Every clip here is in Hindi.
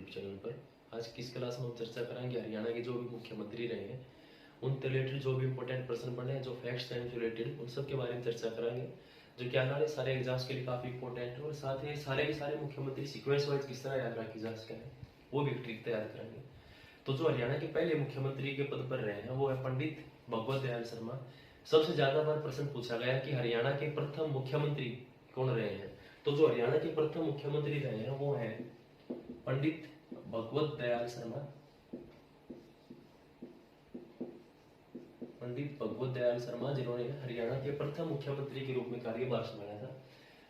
चैनल पर। आज की इस क्लास में हम चर्चा करेंगे हरियाणा के जो भी मुख्यमंत्री रहे हैं उन रिलेटेड जो भी इंपॉर्टेंट प्रश्न बने हैं, जो फैक्ट्स हैं रिलेटेड, उन सब के बारे में चर्चा करेंगे, जो कि आने वाले सारे एग्जाम्स के लिए काफी इंपॉर्टेंट है। और साथ ही सारे के सारे मुख्यमंत्री सीक्वेंस वाइज किस तरह याद रखी जा सकते हैं वो भी ट्रिक तैयार करेंगे। तो जो हरियाणा के पहले मुख्यमंत्री के पद पर रहे हैं वो है पंडित भगवत दयाल शर्मा। सबसे ज्यादा बार प्रश्न पूछा गया कि हरियाणा के प्रथम मुख्यमंत्री कौन रहे हैं। तो जो हरियाणा के प्रथम मुख्यमंत्री रहे हैं वो है पंडित भगवत दयाल शर्मा। पंडित भगवत दयाल शर्मा जिन्होंने हरियाणा के प्रथम मुख्यमंत्री के रूप में कार्यभार संभाला था।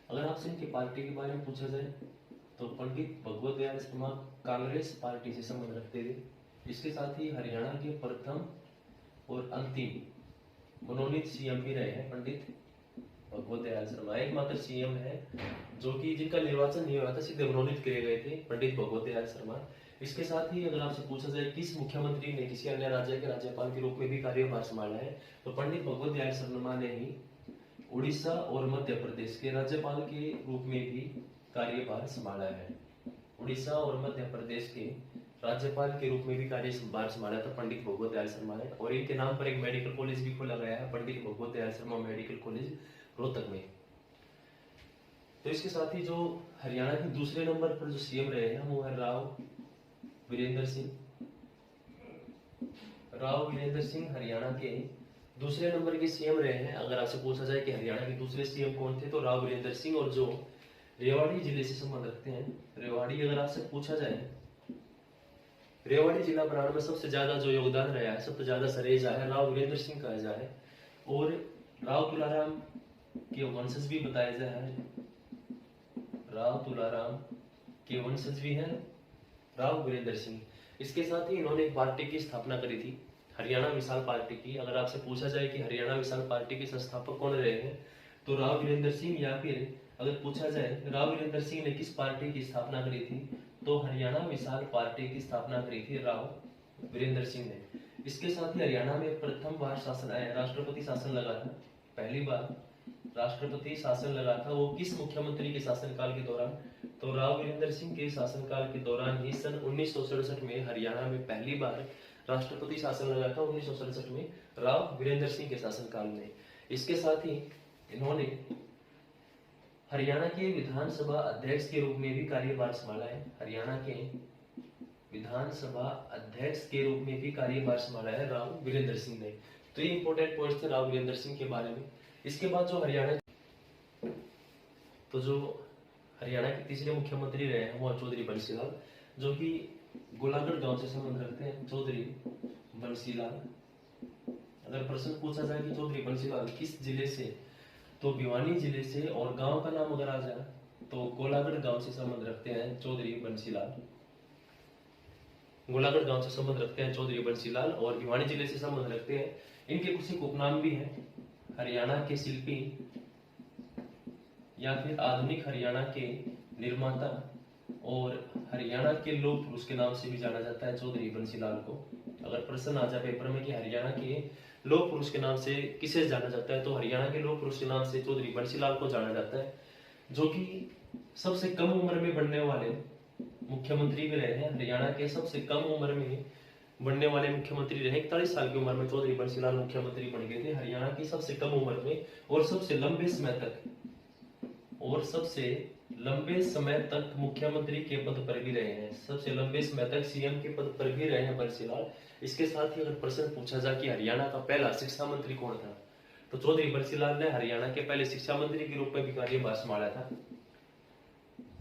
अगर आपसे इनकी पार्टी के बारे में पूछा जाए तो पंडित भगवत दयाल शर्मा कांग्रेस पार्टी से संबंध रखते थे। इसके साथ ही हरियाणा के प्रथम और अंतिम मनोनीत सीएम भी रहे हैं पंडित भगवत दयाल शर्मा। एकमात्र सीएम है जो कि जिनका निर्वाचन नहीं हुआ था, सीधे मनोनीत किए गए थे, पंडित भगवत दयाल शर्मा। इसके साथ ही अगर आपसे पूछा जाए किस मुख्यमंत्री ने किसी अन्य राज्य के राज्यपाल के रूप में भी कार्यभार संभाला है तो पंडित भगवत दयाल शर्मा ने ही उड़ीसा और मध्य प्रदेश के राज्यपाल के रूप में भी कार्यभार संभाला है। उड़ीसा और मध्य प्रदेश के राज्यपाल के रूप में भी कार्यभार संभाला था पंडित भगवत दयाल शर्मा ने। और इनके नाम पर एक मेडिकल कॉलेज भी खोला गया है, पंडित भगवत दयाल शर्मा मेडिकल कॉलेज रोहतक में। तो इसके साथ ही जो हरियाणा के दूसरे नंबर पर जो सीएम रहे हैं वो है राव वीरेंद्र सिंह। राव वीरेंद्र सिंह हरियाणा के दूसरे नंबर के सीएम रहे हैं। अगर आपसे पूछा जाए कि हरियाणा के दूसरे सीएम कौन थे तो राव वीरेंद्र सिंह, और जो रेवाड़ी जिले से संबंध रखते हैं। रेवाड़ी अगर आपसे पूछा जाए, रेवाड़ी जिला बनाने में सबसे ज्यादा जो योगदान रहा है, सबसे ज्यादा श्रेय जाए राव वीरेंद्र सिंह का जाए। और राव तुलाराम के वंशज भी बताया जाए, राव तुलाराम के वंशज भी हैं राव वीरेंद्र सिंह। इसके साथ ही इन्होंने एक पार्टी की स्थापना करी थी, हरियाणा विशाल पार्टी की। अगर आपसे पूछा जाए कि हरियाणा विशाल पार्टी के संस्थापक कौन रहे हैं तो राव वीरेंद्र सिंह, या फिर अगर पूछा जाए राव वीरेंद्र सिंह ने किस पार्टी की स्थापना करी थी तो हरियाणा विशाल पार्टी की स्थापना करी थी राव वीरेंद्र सिंह ने। इसके साथ ही हरियाणा में प्रथम बार शासन आया, राष्ट्रपति शासन लगा था। पहली बार राष्ट्रपति शासन लगा था वो किस मुख्यमंत्री के शासनकाल के दौरान तो राव वीरेंद्र सिंह के शासनकाल के दौरान ही सन 1967 में हरियाणा में पहली बार राष्ट्रपति शासन लगा था, 1967 में राव वीरेंद्र सिंह के शासनकाल में। इसके साथ ही इन्होंने हरियाणा के विधानसभा अध्यक्ष के रूप में भी कार्यभार संभाला है। हरियाणा के विधानसभा अध्यक्ष के रूप में भी कार्यभार संभाला है राव वीरेंद्र सिंह ने। तो ये इंपॉर्टेंट पॉइंट्स थे राव वीरेंद्र सिंह के बारे में। इसके बाद जो हरियाणा के तीसरे मुख्यमंत्री रहे हैं वो चौधरी बंसीलाल, जो कि गोलागढ़ गांव से संबंध रखते हैं। चौधरी बंसीलाल, अगर प्रश्न पूछा जाए कि चौधरी बंसीलाल किस जिले से तो भिवानी जिले से, और गांव का नाम अगर आ जाए तो गोलागढ़ गांव से संबंध रखते हैं चौधरी बंसीलाल। गोलागढ़ गांव से संबंध रखते हैं चौधरी बंसीलाल और भिवानी जिले से संबंध रखते हैं। इनके कुछ एक उपनाम भी हैं, हरियाणा के शिल्पी या फिर आधुनिक हरियाणा के निर्माता, और हरियाणा के लोक पुरुष के नाम से भी जाना जाता है चौधरी बंसीलाल को। अगर प्रश्न आ जाए पेपर में कि हरियाणा के लोक पुरुष के नाम से किसे जाना जाता है तो हरियाणा के लोक पुरुष के नाम से चौधरी बंसीलाल को जाना जाता है, जो कि सबसे कम उम्र में बनने वाले मुख्यमंत्री भी रहे हैं। हरियाणा के सबसे कम उम्र में बनने वाले मुख्यमंत्री रहे, 41 साल की उम्र में चौधरी बंसीलाल मुख्यमंत्री बन गए थे हरियाणा की सबसे कम उम्र में। और सबसे लंबे समय तक मुख्यमंत्री के पद पर भी रहे हैं, सबसे लंबे समय तक सीएम के पद पर भी रहे हैं बंसीलाल। इसके साथ ही अगर प्रश्न पूछा जाए कि हरियाणा का पहला शिक्षा मंत्री कौन था तो चौधरी बंसीलाल ने हरियाणा के पहले शिक्षा मंत्री के रूप में भी कार्यभार संभाला था।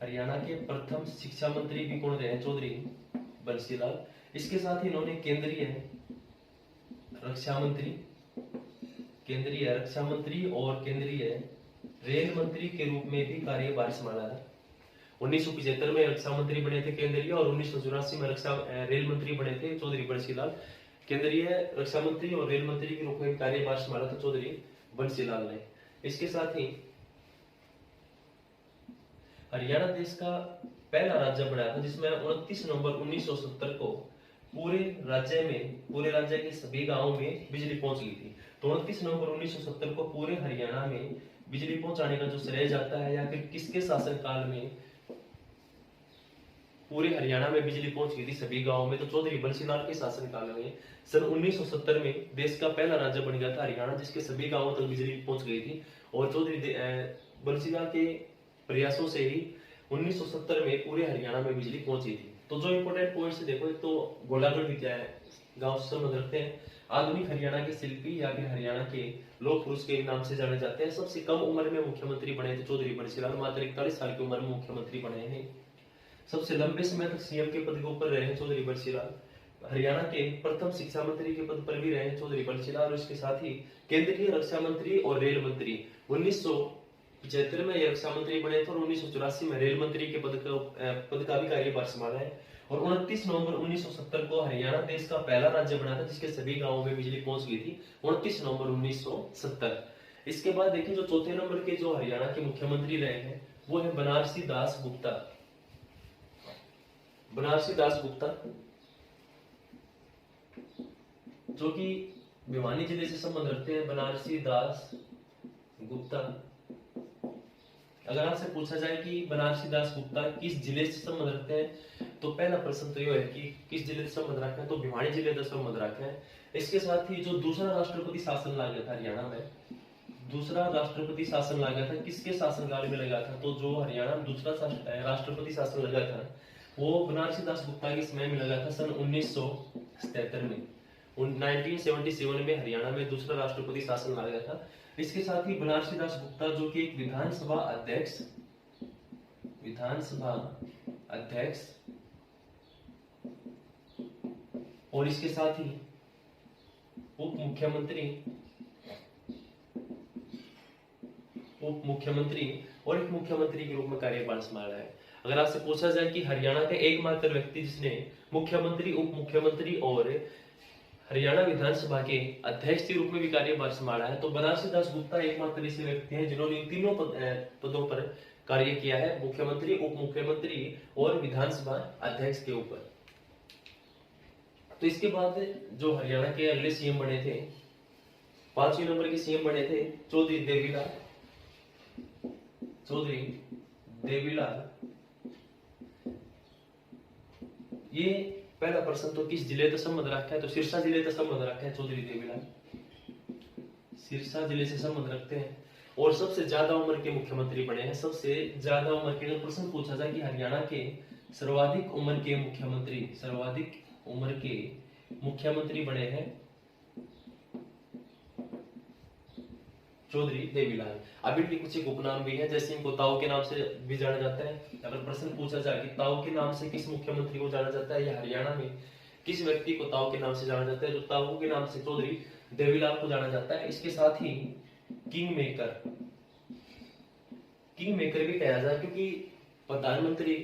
हरियाणा के प्रथम शिक्षा मंत्री भी कौन रहे हैं चौधरी बंसीलाल। इसके साथ ही इन्होंने केंद्रीय रक्षा मंत्री और केंद्रीय रेल मंत्री के रूप में भी कार्यभार संभाला था। 1975 में रक्षा मंत्री बने थे केंद्रीय, और 1984 में रेल मंत्री बने थे चौधरी बंसीलाल। केंद्रीय रक्षा मंत्री और रेल मंत्री के रूप में कार्यभार संभाला था चौधरी बंसीलाल ने। इसके साथ ही हरियाणा देश का पहला राज्य बना था जिसमें 29 नवंबर 1970 को पूरे राज्य के सभी गांवों में बिजली पहुंच गई थी। तो 29 नवंबर 1970 को पूरे हरियाणा में बिजली पहुंचाने का जो श्रेय जाता है या फिर किसके शासनकाल में पूरे हरियाणा में बिजली पहुंच गई थी सभी गांवों में। तो चौधरी बंसीलाल के शासनकाल में सन 1970 में देश का पहला राज्य बन गया था हरियाणा, जिसके सभी गांवों तक बिजली पहुंच गई थी। और चौधरी बंसीलाल के प्रयासों से ही 1970 में पूरे हरियाणा में बिजली पहुंची थी। तो जो इंपोर्टेंट पॉइंट्स देखो, एक तो घोड़ागढ़ विद्या गांव से संबंध रखते हैं। आधुनिक हरियाणा के शिल्पी या फिर हरियाणा के लोक पुरुष के नाम से जाने जाते हैं। सबसे कम उम्र में मुख्यमंत्री बने थे चौधरी बंसीलाल, मात्र 41 साल की उम्र में मुख्यमंत्री बने हैं। सबसे लंबे समय तक सीएम के पद के ऊपर रहे हैं चौधरी बंसीलाल। हरियाणा के प्रथम शिक्षा मंत्री के पद पर भी रहे हैं चौधरी बंसीलाल। और इसके साथ ही केंद्रीय रक्षा मंत्री और रेल मंत्री 1975 में ये रक्षा मंत्री बने थे और 1984 में रेल मंत्री के पद का भी कार्यभार संभाला है। और 29 नवंबर 1970 को हरियाणा देश का पहला राज्य बना था जिसके सभी गांवों में बिजली पहुंच गई थी, 29 नवंबर 1970। इसके बाद देखिए जो चौथे नंबर के जो हरियाणा के मुख्यमंत्री रहे हैं वो है बनारसी दास गुप्ता। बनारसी दास गुप्ता जो कि भिवानी जिले से संबंध रखते हैं। बनारसी दास गुप्ता, अगर आपसे पूछा जाए कि बनारसी दास गुप्ता किस जिले से संबंध रखते हैं तो पहला प्रश्न तो यह है कि किस जिले से संबंध रखते हैं, तो भिवानी जिले से संबंध रखते हैं। इसके साथ ही जो दूसरा राष्ट्रपति शासन लगा था हरियाणा में, दूसरा राष्ट्रपति शासन लगा था किसके शासनकाल में लगा था, तो जो हरियाणा में दूसरा राष्ट्रपति शासन लगा था वो बनारसी दास गुप्ता के समय में लगा था, सन 1977 में। 1977 में हरियाणा में दूसरा राष्ट्रपति शासन लगा था। इसके साथ ही बनारसी दास गुप्ता जो कि एक विधानसभा अध्यक्ष और इसके साथ ही उप मुख्यमंत्री और एक मुख्यमंत्री के रूप में कार्यभार संभाला है। अगर आपसे पूछा जाए कि हरियाणा का एकमात्र व्यक्ति जिसने मुख्यमंत्री, उप मुख्यमंत्री और हरियाणा विधानसभा के अध्यक्ष के रूप में भी कार्यभार संभाला है, तो बनारसी दास गुप्ता एकमात्र ऐसे व्यक्ति हैं जिन्होंने तीनों पदों पर कार्य किया है, मुख्यमंत्री, उप मुख्यमंत्री और विधानसभा अध्यक्ष के ऊपर। तो इसके बाद जो हरियाणा के अगले सीएम बने थे, 5वें नंबर के सीएम बने थे चौधरी देवीलाल। ये पहला प्रश्न तो किस जिले से संबंध रखा है, तो सिरसा जिले से संबंध रखा है चौधरी देवीलाल, सिरसा जिले से संबंध रखते हैं। और सबसे ज्यादा उम्र के मुख्यमंत्री बने हैं, सबसे ज्यादा उम्र के। अगर प्रश्न पूछा जाए कि हरियाणा के सर्वाधिक उम्र के मुख्यमंत्री बने हैं चौधरी देवीलाल। अब इनके कुछ एक उपनाम भी है, जैसे इनको ताऊ के नाम से भी जाना जाता है। अगर प्रश्न पूछा जाए कि ताऊ के नाम से किस मुख्यमंत्री को जाना जाता है या हरियाणा में किस व्यक्ति को ताऊ के नाम से जाना जाता है, जो ताऊ के नाम से चौधरी देवीलाल को जाना जाता है। इसके साथ ही किंग मेकर भी कहा जाए, क्योंकि प्रधानमंत्री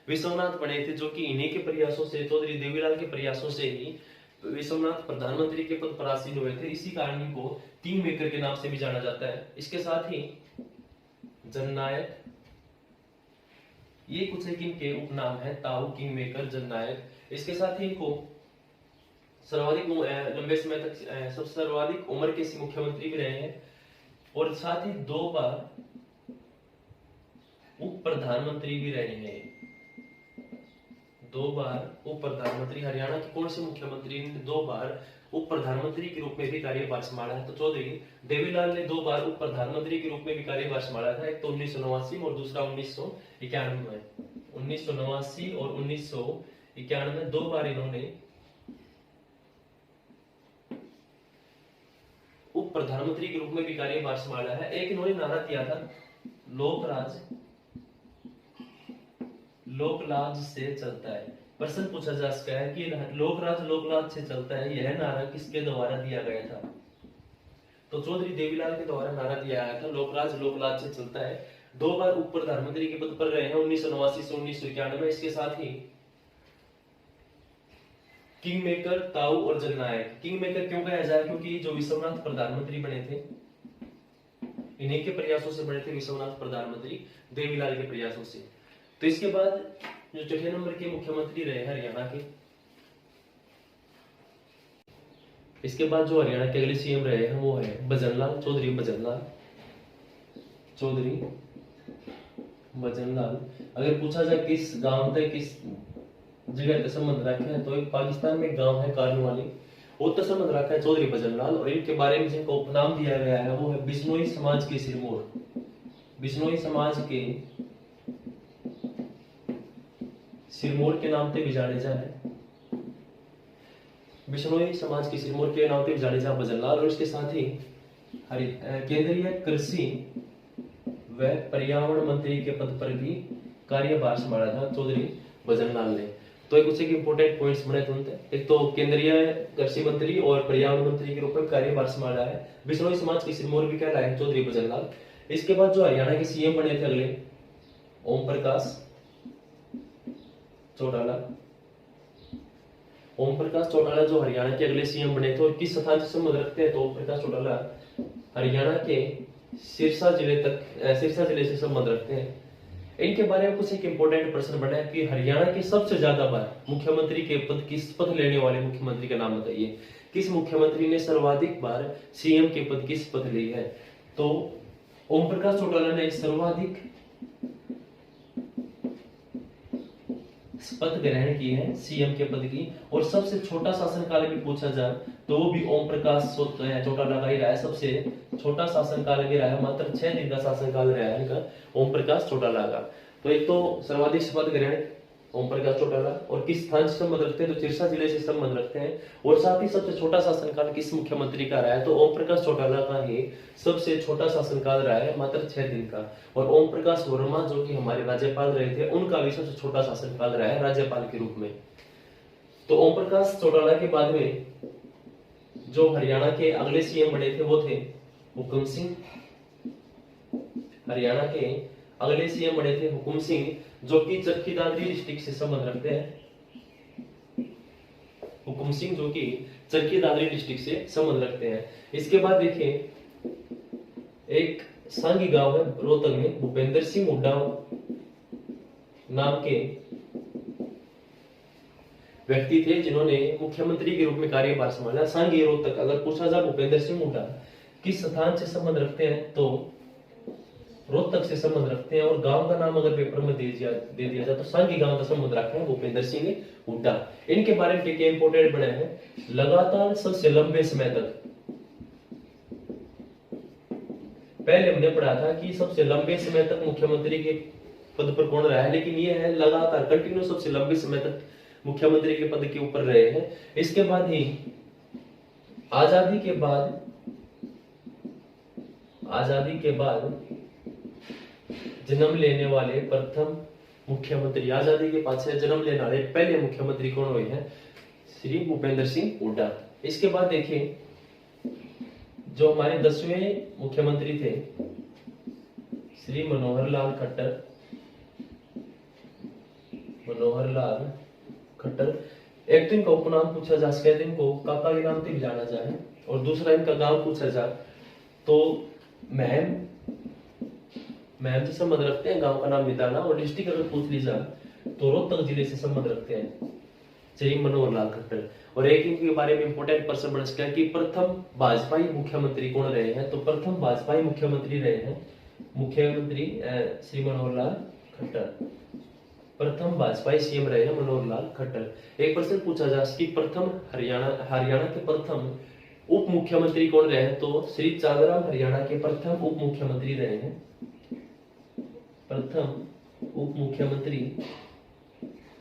विश्वनाथ बने थे, जो कि इन्हीं के प्रयासों से, चौधरी देवीलाल के प्रयासों से ही विश्वनाथ प्रधानमंत्री के पद पर आसीन हुए थे। इसी कारण इनको किंग मेकर के नाम से भी जाना जाता है। इसके साथ ही जननायक, ये कुछ एक इनके उपनाम है, ताऊ, किंग मेकर, जननायक। इसके साथ ही इनको सर्वाधिक लंबे समय तक सबसे सर्वाधिक उम्र के मुख्यमंत्री भी रहे हैं और साथ ही 2 बार उप प्रधानमंत्री भी रहे हैं। 2 बार उप प्रधानमंत्री। हरियाणा के कौन से मुख्यमंत्री ने 2 बार उप प्रधानमंत्री के रूप में भी कार्यभार संभाला है, तो चौधरी देवीलाल ने 2 बार उप प्रधानमंत्री के रूप में भी कार्यभार संभाला था। एक तो 1989 में और दूसरा 1991 में। 1989 और 1991 2 बार इन्होंने उप प्रधानमंत्री के रूप में भी कार्यभार संभाला है। एक इन्होंने नारा दिया था, लोकराज से चलता है। प्रश्न पूछा जा सकता है कि लोकराज से चलता है, यह नारा किसके द्वारा दिया गया था, तो चौधरी देवीलाल के द्वारा नारा दिया गया था, लोकराज से चलता है। 2 बार उप प्रधानमंत्री के पद पर रहे हैं 1989 से 1991 में। इसके साथ ही किंग मेकर, ताऊ और जननायक। किंग मेकर क्यों कहा जाए, क्योंकि जो विश्वनाथ प्रधानमंत्री बने थे इन्हीं के प्रयासों से बने थे, विश्वनाथ प्रधानमंत्री देवीलाल के प्रयासों से। तो इसके बाद जो 6 नंबर के मुख्यमंत्री रहे हरियाणा के, इसके बाद जो हरियाणा के अगले सीएम रहे हैं वो है भजनलाल, चौधरी भजनलाल। अगर पूछा जाए किस गांव थे, किस जगह संबंध रखे हैं। तो एक पाकिस्तान में गांव है कारणवाली, उत्तर संबंध रखा है चौधरी भजनलाल, और इनके बारे में जिनको उपनाम दिया गया है वो है बिश्नोई समाज के सिरमौर। बिश्नोई समाज के सिरमौर के नाम से भी जाने जा है। बिश्नोई समाज के सिरमौर के नाम से भी जाने जा भजनलाल, और इसके साथ ही केंद्रीय कृषि व पर्यावरण मंत्री के पद पर भी कार्यभार संभाला था चौधरी भजनलाल ने। तो एक कुछ इंपोर्टेंट पॉइंट्स बने थे, एक तो केंद्रीय कृषि मंत्री और पर्यावरण मंत्री के रूप में कार्यभार संभाला है। बिश्नोई समाज के सिरमौर भी कहलाए हैं चौधरी भजनलाल। इसके बाद जो हरियाणा के सीएम बने थे अगले, ओम प्रकाश चौटाला। ओम प्रकाश चौटाला जो हरियाणा के अगले सीएम बने थे और किस स्थान से संबंध रखते हैं, तो ओम प्रकाश चौटाला हरियाणा के सिरसा जिले से संबंध रखते हैं। इनके बारे में कुछ एक इंपोर्टेंट प्रश्न बना है कि हरियाणा के सबसे ज्यादा बार मुख्यमंत्री के पद की शपथ लेने वाले मुख्यमंत्री का नाम बताइए। किस मुख्यमंत्री ने सर्वाधिक बार सीएम के पद की शपथ ली है? तो ओम प्रकाश चौटाला ने सर्वाधिक शपथ ग्रहण की है सीएम के पद की। और सबसे छोटा शासनकाल भी पूछा जाए तो वो भी ओम प्रकाश चौटाला का ही रहा है। सबसे छोटा शासनकाल भी रहा है, मात्र 6 दिन का शासनकाल रहा है इनका, ओम प्रकाश चौटाला का। तो एक तो सर्वाधिक शपथ ग्रहण ओम प्रकाश चौटाला, और किस स्थान से संबंध रखते हैं, तो सिरसा जिले से संबंध रखते हैं। और साथ ही सबसे छोटा शासनकाल किस मुख्यमंत्री का रहा है, तो ओम प्रकाश चौटाला का ही सबसे छोटा शासनकाल रहा है, मात्र 6 दिन का। और ओम प्रकाश वर्मा जो कि हमारे राज्यपाल रहे थे, उनका भी सबसे छोटा शासनकाल रहा है राज्यपाल के रूप में। तो ओम प्रकाश चौटाला के बाद में जो हरियाणा के अगले सीएम बने थे वो थे हुकुम सिंह। हरियाणा के अगले सीएम बने थे हुकुम सिंह, जो कि चरखी दादरी डिस्ट्रिक्ट से संबंध रखते हैं। हुकुम सिंह जो कि चरखी दादरी डिस्ट्रिक्ट से संबंध रखते हैं। इसके बाद देखिए एक सांगी गांव है रोहतक में, भूपेंद्र सिंह हुड्डा नाम के व्यक्ति थे जिन्होंने मुख्यमंत्री के रूप में कार्यभार संभाला। सांगी रोहतक, अगर पूछा जाए भूपेंद्र सिंह हुड्डा किस स्थान से संबंध रखते हैं, तो रोहतक से संबंध रखते हैं। और गांव का नाम अगर पेपर में दे दिया जाए तो सांगी गांव का संबंध रखा है भूपेंद्र सिंह हुड्डा। इनके बारे में क्या इंपोर्टेंट बने हैं, लगातार सबसे लंबे समय तक, पहले हमने पढ़ा था कि सबसे लंबे समय तक मुख्यमंत्री के पद पर कौन रहा है, लेकिन ये है लगातार कंटिन्यू सबसे लंबे समय तक मुख्यमंत्री के पद के ऊपर रहे हैं। इसके बाद ही आजादी के बाद जन्म लेने वाले प्रथम मुख्यमंत्री, आजादी के बाद से जन्म लेने वाले पहले मुख्यमंत्री कौन हुए हैं, श्री भूपेंद्र सिंह हुड्डा। इसके बाद देखिए जो हमारे 10वें मुख्यमंत्री थे श्री मनोहर लाल खट्टर। एक तो इनका उपनाम पूछा जा सकता है, इनको काका के नाम से भी जाना जाए, और दूसरा इनका गांव पूछा जाए तो महम से संबंध रखते हैं, गांव का नाम मिताना। और डिस्ट्रिक्ट अगर पूछ ली जाए तो रोहतक जिले से संबंध रखते हैं श्री मनोहर लाल खट्टर। और एक इनके बारे में इंपोर्टेंट प्रश्न बन सकता है कि प्रथम भाजपाई मुख्यमंत्री कौन रहे हैं, तो प्रथम भाजपाई मुख्यमंत्री रहे हैं मुख्यमंत्री श्री मनोहर लाल खट्टर। प्रथम भाजपाई सीएम रहे हैं मनोहर लाल खट्टर। एक प्रश्न पूछा जा कि प्रथम हरियाणा के प्रथम उप मुख्यमंत्री कौन रहे हैं, तो श्री चांदराम हरियाणा के प्रथम उप मुख्यमंत्री रहे हैं। प्रथम उप मुख्यमंत्री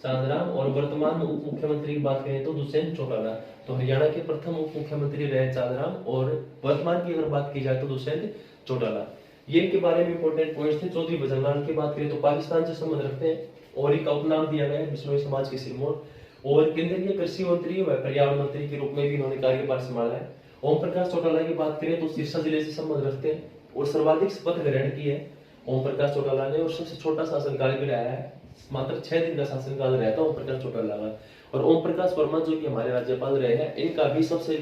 चांदराम, और वर्तमान उप मुख्यमंत्री की बात करें तो दुष्यंत चौटाला। तो हरियाणा के प्रथम उप मुख्यमंत्री रहे चांदराम, और वर्तमान की अगर बात की जाए तो दुष्यंत चौटाला। ये इनके बारे में इंपोर्टेंट पॉइंट्स थे। चौधरी भजनलाल की बात करें तो पाकिस्तान से संबंध रखते हैं, और एक उपनाम दिया गया है बिश्नोई समाज के सिरमौर। और केंद्रीय कृषि मंत्री व पर्यावरण मंत्री के रूप में भी इन्होंने कार्यभार संभाला है। ओम प्रकाश चौटाला की बात करें तो सिरसा जिले से संबंध रखते हैं, और सर्वाधिक शपथ ग्रहण की है ओम प्रकाश चौटाला ने, और सबसे छोटा शासनकाल भी रहा है, मात्र 6 दिन का शासनकाल रहता है ओम प्रकाश चौटाला का। और ओम प्रकाश वर्मा जो कि हमारे राज्यपाल रहे हैं, इनका भी सबसे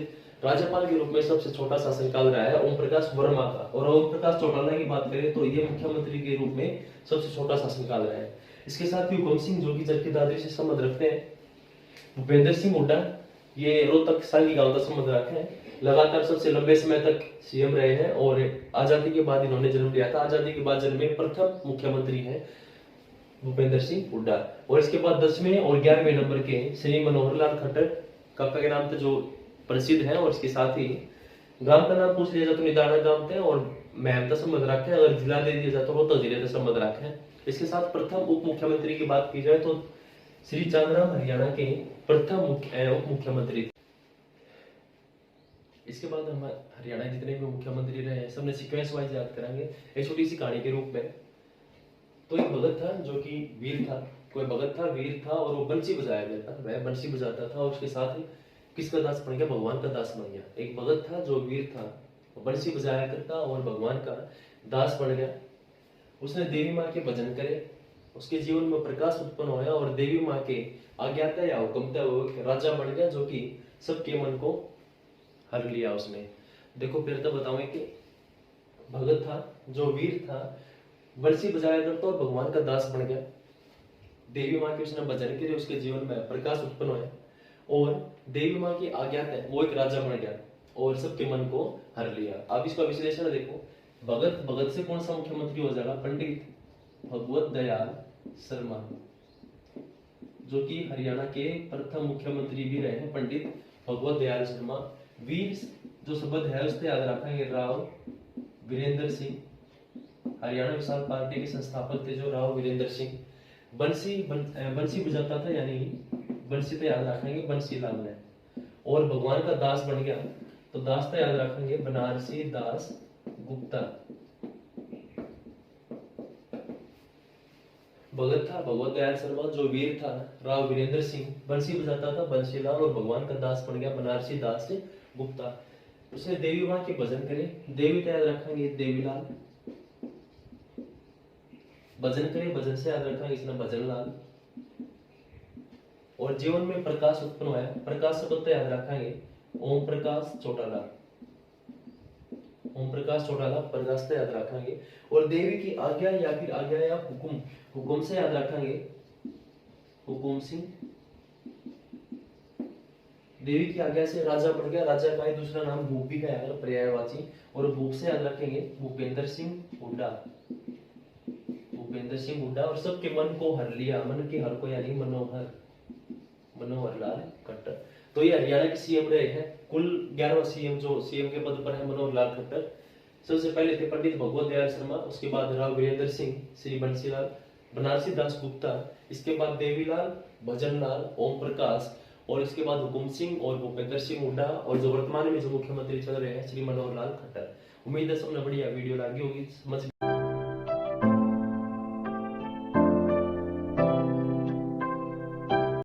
राज्यपाल के रूप में सबसे छोटा शासनकाल रहा है ओम प्रकाश वर्मा का। और ओम प्रकाश चौटाला की बात करें तो ये मुख्यमंत्री के रूप में सबसे छोटा शासनकाल रहा है। इसके साथ ही हुकुम सिंह जो कि चरखी दादरी से संबंध रखते हैं। भूपेंद्र सिंह हुड्डा ये रोहतक सांगी गांव का संबंध रखते हैं, लगातार सबसे लंबे समय तक सीएम रहे हैं, और आजादी के बाद इन्होंने जन्म लिया था। आजादी के बाद जन्मे प्रथम मुख्यमंत्री हैं। भूपेंद्र सिंह हुड्डा। और इसके बाद 10वें और 11वें नंबर के श्री मनोहर लाल खट्टर, काका के नाम से जो प्रसिद्ध है। और इसके साथ ही गांव का नाम पूछ लिया जाए तो निदाना गांव थे और महम संबंध रखे, अगर जिला दे दिया जाए तो रोहतक जिले से संबंध रखे। इसके साथ प्रथम उप मुख्यमंत्री की बात की जाए तो श्री चांदराम हरियाणा के प्रथम उप मुख्यमंत्री। इसके बाद हम हरियाणा जितने भी मुख्यमंत्री रहे हैं सबने सीक्वेंस वाइज याद करेंगे एक छोटी सी कहानी के रूप में। तो एक भगत था जो कि वीर था, कोई भगत था वीर था और वो बंसी बजाया गया था, वह बंसी बजाता था और उसके साथ ही किसका दास बन गया, भगवान का दास बन गया। एक भगत था जो वीर था, बंसी बजाया करता और भगवान का दास बन गया। उसने देवी माँ के भजन करे, उसके जीवन में प्रकाश उत्पन्न होया और देवी माँ के आज्ञाता या हुक्मता वो राजा बन गया जो कि सबके मन को हर लिया उसने। देखो फिर तो बताऊंगे कि भगत था जो वीर था, बंसी बजाया करता और भगवान का दास बन गया। देवी माँ के उसने भजन करे, उसके जीवन में प्रकाश उत्पन्न होया और देवी माँ की आज्ञा है वो एक राजा बन गया और सबके मन को हर लिया। अब इसका विश्लेषण देखो, भगत भगत से कौन सा मुख्यमंत्री हो जाएगा, पंडित भगवत दयाल शर्मा, जो कि हरियाणा के प्रथम मुख्यमंत्री भी रहे हैं, पंडित भगवत दयाल शर्मा। वीर जो शब्द है उससे याद रखेंगे राव वीरेंद्र सिंह, हरियाणा विशाल पार्टी के संस्थापक थे जो राव वीरेंद्र सिंह। बंसी बजाता था यानी बंसी तो याद रखेंगे बंसी लाल ने। और भगवान का दास बन गया तो दास तो याद रखेंगे बनारसी दास गुप्ता। भगत था भगवत दयाल शर्मा, जो वीर था राव वीरेंद्र सिंह, बंसी बजाता था बंसीलाल और भगवान का दास बन गया बनारसी दास गुप्ता। उसने देवी माँ के भजन करे, देवी तो याद रखेंगे देवीलाल, भजन करे भजन से याद रखेंगे इसने भजन लाल। और जीवन में प्रकाश उत्पन्न हुआ, प्रकाश शब्द तो याद रखेंगे ओम प्रकाश चौटाला, ओम प्रकाश चौटाला प्रकाश से याद रखेंगे। और देवी की आज्ञा या फिर आज्ञा या हुकुम, हुकुम से याद रखेंगे हुकुम सिंह। देवी की आज्ञा से राजा बन गया, राजा का दूसरा नाम भूप भी है अगर पर्यायवाची। और भूप से याद रखेंगे भूपेंद्र सिंह हुड्डा, भूपेंद्र सिंह हुड्डा। और सबके मन को हर लिया, मन के हर को यानी मनोहर, मनोहर लाल खट्टर। तो ये हरियाणा के सीएम रहे हैं, कुल 11वां सीएम जो सीएम के पद पर है मनोहर लाल खट्टर। सबसे पहले थे पंडित भगवत दयाल शर्मा, उसके बाद राव वीरेंद्र सिंह, श्री बंसीलाल, बनारसी दास गुप्ता, इसके बाद देवीलाल, भजन लाल, ओम प्रकाश और इसके बाद हुकुम सिंह और भूपेंद्र सिंह हुड्डा। और जो वर्तमान में जो मुख्यमंत्री चल रहे हैं श्री मनोहर लाल खट्टर। उम्मीद है सबने बढ़िया वीडियो लगी होगी, समझ